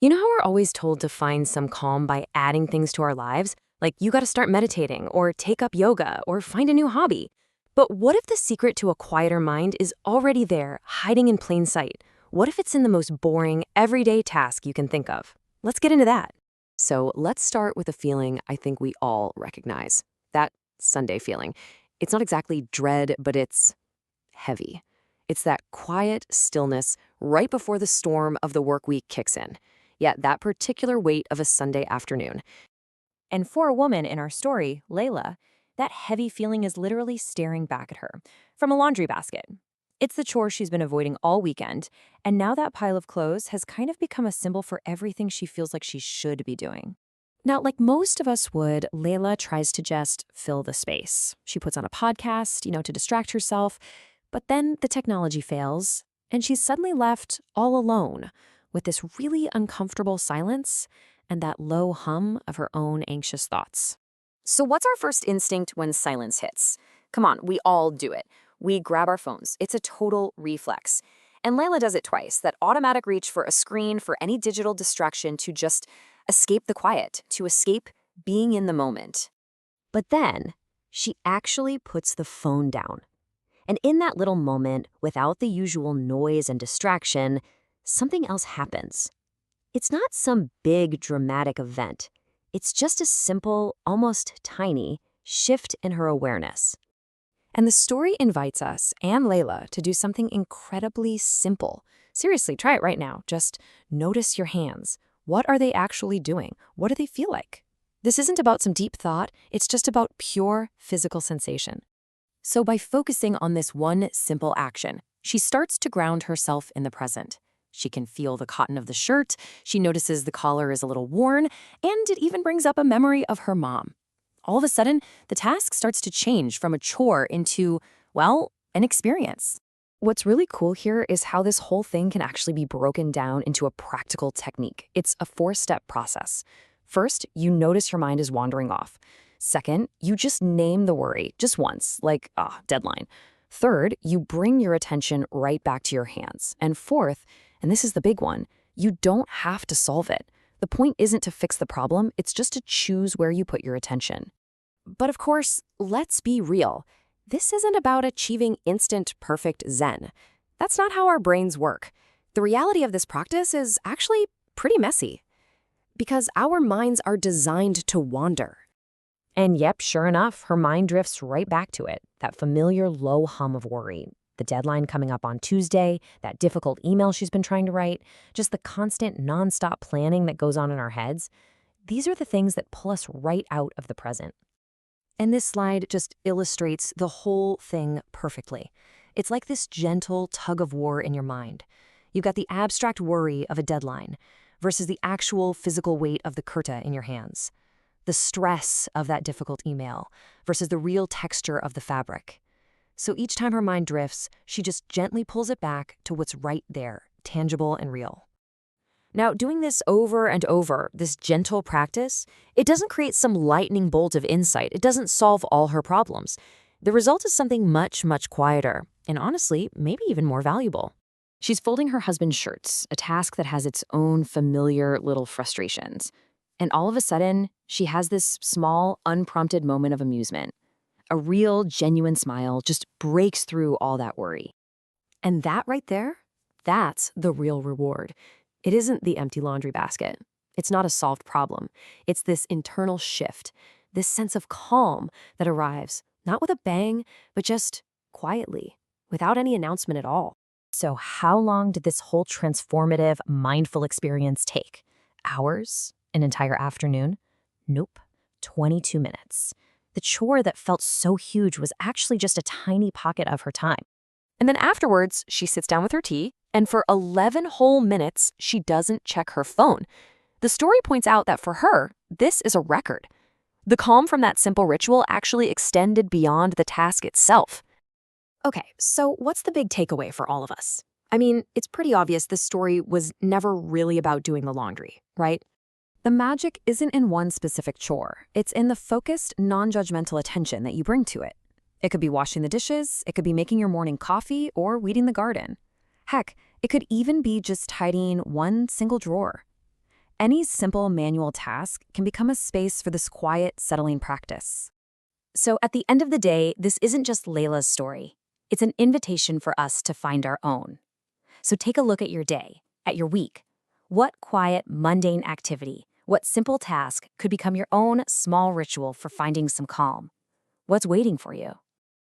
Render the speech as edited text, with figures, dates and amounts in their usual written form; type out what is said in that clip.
You know how we're always told to find some calm by adding things to our lives? Like you gotta start meditating, or take up yoga, or find a new hobby. But what if the secret to a quieter mind is already there, hiding in plain sight? What if it's in the most boring, everyday task you can think of? Let's get into that. So let's start with a feeling I think we all recognize. That Sunday feeling. It's not exactly dread, but it's heavy. It's that quiet stillness right before the storm of the work week kicks in. Yet that particular weight of a Sunday afternoon. And for a woman in our story, Leila, that heavy feeling is literally staring back at her from a laundry basket. It's the chore she's been avoiding all weekend, and now that pile of clothes has kind of become a symbol for everything she feels like she should be doing. Now, like most of us would, Leila tries to just fill the space. She puts on a podcast, to distract herself, but then the technology fails, and she's suddenly left all alone with this really uncomfortable silence and that low hum of her own anxious thoughts. So what's our first instinct when silence hits? Come on, we all do it. We grab our phones. It's a total reflex. And Leila does it twice, that automatic reach for a screen, for any digital distraction to just escape the quiet, to escape being in the moment. But then she actually puts the phone down. And in that little moment, without the usual noise and distraction, something else happens. It's not some big dramatic event. It's just a simple, almost tiny, shift in her awareness. And the story invites us and Leila to do something incredibly simple. Seriously, try it right now. Just notice your hands. What are they actually doing? What do they feel like? This isn't about some deep thought. It's just about pure physical sensation. So by focusing on this one simple action, she starts to ground herself in the present. She can feel the cotton of the shirt, she notices the collar is a little worn, and it even brings up a memory of her mom. All of a sudden, the task starts to change from a chore into, well, an experience. What's really cool here is how this whole thing can actually be broken down into a practical technique. It's a 4-step process. First, you notice your mind is wandering off. Second, you just name the worry, just once, like, deadline. Third, you bring your attention right back to your hands. And fourth, and this is the big one, you don't have to solve it. The point isn't to fix the problem, it's just to choose where you put your attention. But of course, let's be real. This isn't about achieving instant, perfect zen. That's not how our brains work. The reality of this practice is actually pretty messy. Because our minds are designed to wander. And yep, sure enough, her mind drifts right back to it, that familiar low hum of worry. The deadline coming up on Tuesday, that difficult email she's been trying to write, just the constant nonstop planning that goes on in our heads. These are the things that pull us right out of the present. And this slide just illustrates the whole thing perfectly. It's like this gentle tug of war in your mind. You've got the abstract worry of a deadline versus the actual physical weight of the kurta in your hands. The stress of that difficult email versus the real texture of the fabric. So each time her mind drifts, she just gently pulls it back to what's right there, tangible and real. Now, doing this over and over, this gentle practice, it doesn't create some lightning bolt of insight. It doesn't solve all her problems. The result is something much, much quieter, and honestly, maybe even more valuable. She's folding her husband's shirts, a task that has its own familiar little frustrations. And all of a sudden, she has this small, unprompted moment of amusement. A real, genuine smile just breaks through all that worry. And that right there, that's the real reward. It isn't the empty laundry basket. It's not a solved problem. It's this internal shift, this sense of calm that arrives, not with a bang, but just quietly, without any announcement at all. So how long did this whole transformative, mindful experience take? Hours? An entire afternoon? Nope, 22 minutes. The chore that felt so huge was actually just a tiny pocket of her time. And then afterwards, she sits down with her tea, and for 11 whole minutes, she doesn't check her phone. The story points out that for her, this is a record. The calm from that simple ritual actually extended beyond the task itself. Okay, so what's the big takeaway for all of us? I mean, it's pretty obvious this story was never really about doing the laundry, right? The magic isn't in one specific chore. It's in the focused, non-judgmental attention that you bring to it. It could be washing the dishes, it could be making your morning coffee, or weeding the garden. Heck, it could even be just tidying one single drawer. Any simple manual task can become a space for this quiet, settling practice. So at the end of the day, this isn't just Leila's story. It's an invitation for us to find our own. So take a look at your day, at your week. What quiet, mundane activity, what simple task could become your own small ritual for finding some calm? What's waiting for you?